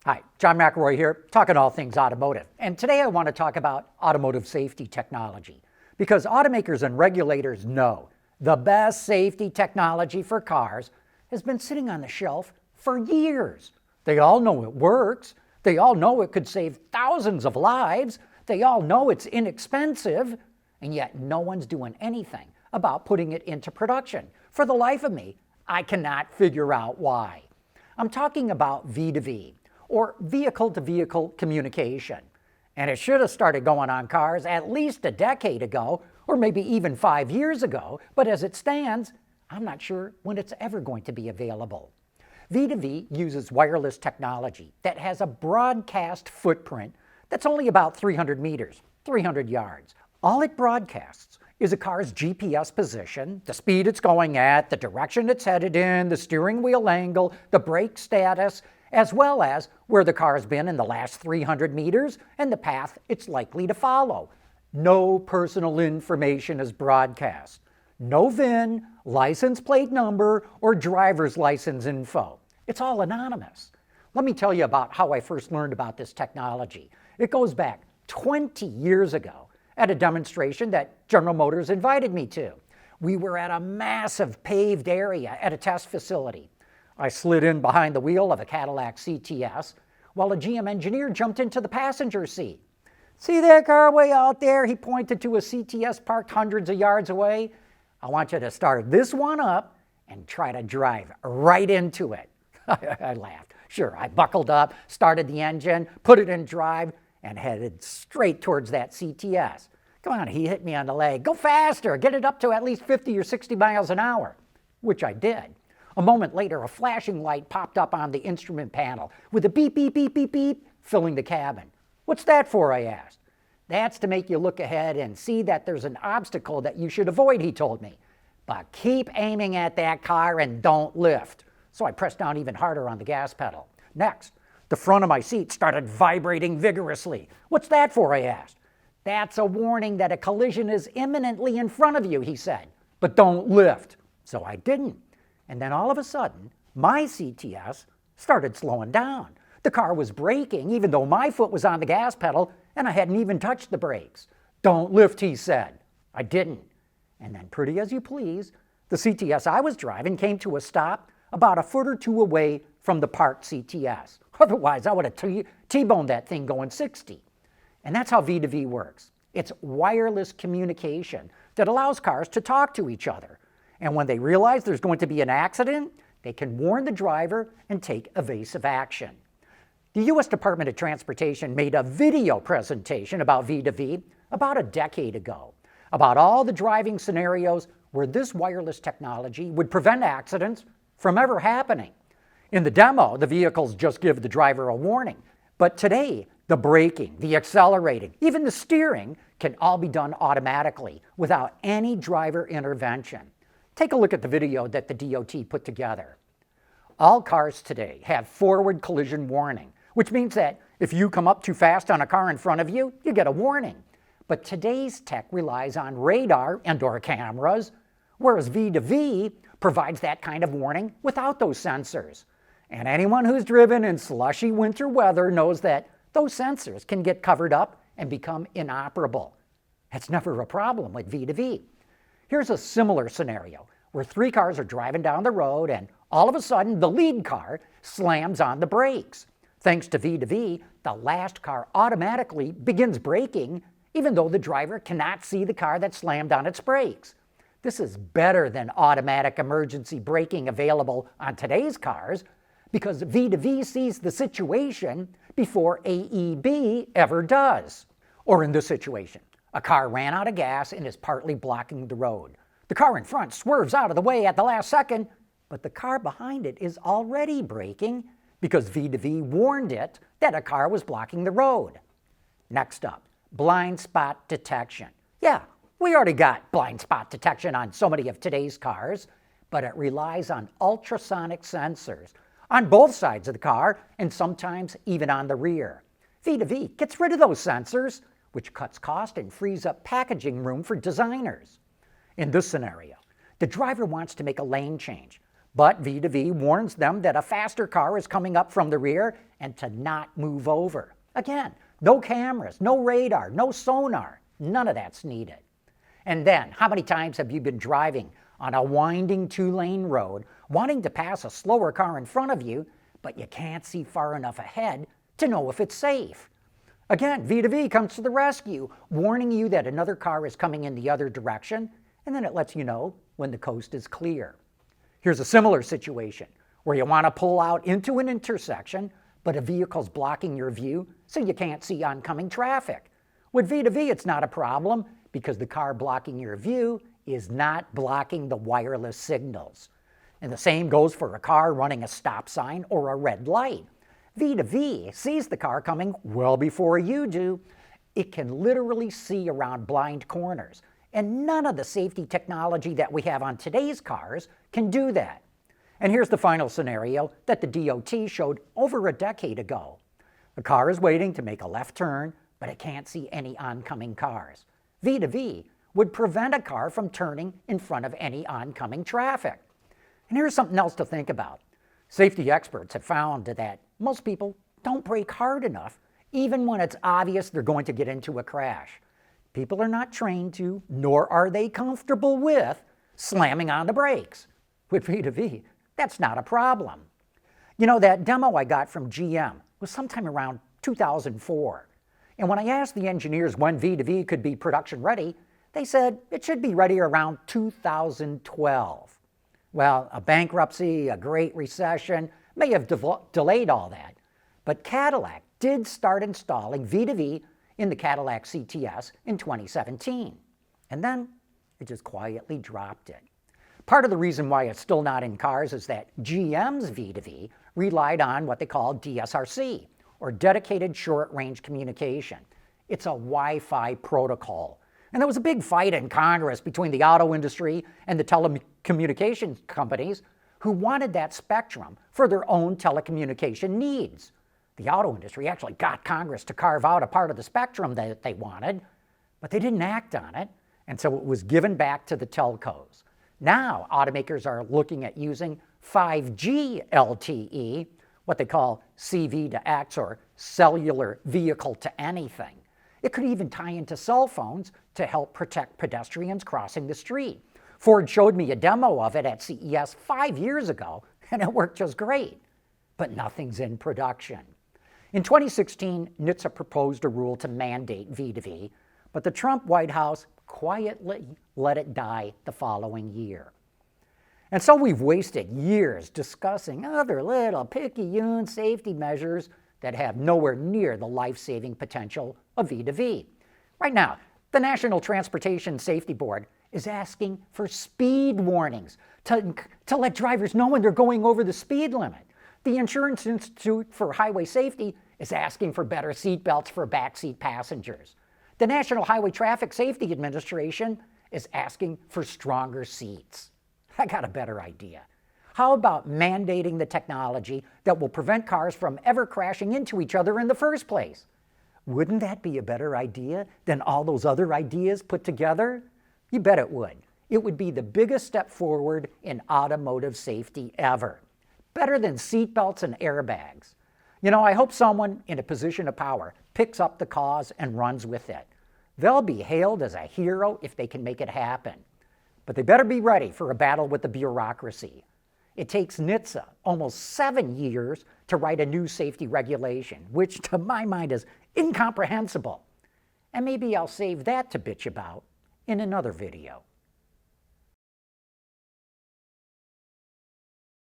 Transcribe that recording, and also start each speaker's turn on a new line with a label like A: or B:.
A: Hi, John McElroy here, talking all things automotive. And today I want to talk about automotive safety technology, because automakers and regulators know the best safety technology for cars has been sitting on the shelf for years. They all know it works. They all know it could save thousands of lives. They all know it's inexpensive, and yet no one's doing anything about putting it into production. For the life of me, I cannot figure out why. I'm talking about V2V, or vehicle-to-vehicle communication. And it should have started going on cars at least a decade ago, or maybe even 5 years ago, but as it stands, I'm not sure when it's ever going to be available. V2V uses wireless technology that has a broadcast footprint that's only about 300 meters, 300 yards. All it broadcasts is a car's GPS position, the speed it's going at, the direction it's headed in, the steering wheel angle, the brake status, as well as where the car's been in the last 300 meters and the path it's likely to follow. No personal information is broadcast. No VIN, license plate number, or driver's license info. It's all anonymous. Let me tell you about how I first learned about this technology. It goes back 20 years ago at a demonstration that General Motors invited me to. We were at a massive paved area at a test facility. I slid in behind the wheel of a Cadillac CTS while a GM engineer jumped into the passenger seat. See that car way out there? He pointed to a CTS parked hundreds of yards away. I want you to start this one up and try to drive right into it. I laughed. Sure, I buckled up, started the engine, put it in drive, and headed straight towards that CTS. Come on, he hit me on the leg. Go faster, get it up to at least 50 or 60 miles an hour, which I did. A moment later, a flashing light popped up on the instrument panel with a beep, beep, beep, beep, beep, filling the cabin. What's that for, I asked. That's to make you look ahead and see that there's an obstacle that you should avoid, he told me. But keep aiming at that car and don't lift. So I pressed down even harder on the gas pedal. Next, the front of my seat started vibrating vigorously. What's that for, I asked. That's a warning that a collision is imminently in front of you, he said. But don't lift. So I didn't. And then all of a sudden, my CTS started slowing down. The car was braking even though my foot was on the gas pedal and I hadn't even touched the brakes. Don't lift, he said. I didn't. And then pretty as you please, the CTS I was driving came to a stop about a foot or two away from the parked CTS. Otherwise, I would have T-boned that thing going 60. And that's how V2V works. It's wireless communication that allows cars to talk to each other. And when they realize there's going to be an accident, they can warn the driver and take evasive action. The U.S. Department of Transportation made a video presentation about V2V about a decade ago, about all the driving scenarios where this wireless technology would prevent accidents from ever happening. In the demo, the vehicles just give the driver a warning. But today, the braking, the accelerating, even the steering can all be done automatically without any driver intervention. Take a look at the video that the DOT put together. All cars today have forward collision warning, which means that if you come up too fast on a car in front of you, you get a warning. But today's tech relies on radar and/or cameras, whereas V2V provides that kind of warning without those sensors. And anyone who's driven in slushy winter weather knows that those sensors can get covered up and become inoperable. That's never a problem with V2V. Here's a similar scenario where 3 cars are driving down the road and all of a sudden the lead car slams on the brakes. Thanks to V2V, the last car automatically begins braking even though the driver cannot see the car that slammed on its brakes. This is better than automatic emergency braking available on today's cars because V2V sees the situation before AEB ever does. Or in this situation, a car ran out of gas and is partly blocking the road. The car in front swerves out of the way at the last second, but the car behind it is already braking because V2V warned it that a car was blocking the road. Next up, blind spot detection. Yeah, we already got blind spot detection on so many of today's cars, but it relies on ultrasonic sensors on both sides of the car and sometimes even on the rear. V2V gets rid of those sensors, which cuts cost and frees up packaging room for designers. In this scenario, the driver wants to make a lane change, But V2V warns them that a faster car is coming up from the rear and to not move over. Again, no cameras, no radar, no sonar, none of that's needed. And then, how many times have you been driving on a winding 2-lane road, wanting to pass a slower car in front of you, but you can't see far enough ahead to know if it's safe? Again, V2V comes to the rescue, warning you that another car is coming in the other direction, and then it lets you know when the coast is clear. Here's a similar situation where you want to pull out into an intersection, but a vehicle's blocking your view so you can't see oncoming traffic. With V2V, it's not a problem because the car blocking your view is not blocking the wireless signals. And the same goes for a car running a stop sign or a red light. V2V sees the car coming well before you do. It can literally see around blind corners, and none of the safety technology that we have on today's cars can do that. And here's the final scenario that the DOT showed over a decade ago. The car is waiting to make a left turn, but it can't see any oncoming cars. V2V would prevent a car from turning in front of any oncoming traffic. And here's something else to think about. Safety experts have found that most people don't brake hard enough, even when it's obvious they're going to get into a crash. People are not trained to, nor are they comfortable with, slamming on the brakes. With V2V, that's not a problem. You know, that demo I got from GM was sometime around 2004. And when I asked the engineers when V2V could be production ready, they said it should be ready around 2012. Well, a bankruptcy, a Great Recession may have delayed all that. But Cadillac did start installing V2V in the Cadillac CTS in 2017. And then it just quietly dropped it. Part of the reason why it's still not in cars is that GM's V2V relied on what they call DSRC, or Dedicated Short Range Communication. It's a Wi-Fi protocol. And there was a big fight in Congress between the auto industry and the telecommunications companies who wanted that spectrum for their own telecommunication needs. The auto industry actually got Congress to carve out a part of the spectrum that they wanted, but they didn't act on it, and so it was given back to the telcos. Now, automakers are looking at using 5G LTE, what they call CV to X, or cellular vehicle to anything. It could even tie into cell phones to help protect pedestrians crossing the street. Ford showed me a demo of it at CES 5 years ago, and it worked just great. But nothing's in production. In 2016, NHTSA proposed a rule to mandate V2V, but the Trump White House quietly let it die the following year. And so we've wasted years discussing other little picayune safety measures that have nowhere near the life-saving potential of V2V. Right now, the National Transportation Safety Board is asking for speed warnings to let drivers know when they're going over the speed limit. The Insurance Institute for Highway Safety is asking for better seat belts for backseat passengers. The National Highway Traffic Safety Administration is asking for stronger seats. I got a better idea. How about mandating the technology that will prevent cars from ever crashing into each other in the first place? Wouldn't that be a better idea than all those other ideas put together? You bet it would. It would be the biggest step forward in automotive safety ever. Better than seatbelts and airbags. You know, I hope someone in a position of power picks up the cause and runs with it. They'll be hailed as a hero if they can make it happen. But they better be ready for a battle with the bureaucracy. It takes NHTSA almost 7 years to write a new safety regulation, which to my mind is incomprehensible. And maybe I'll save that to bitch about in another video.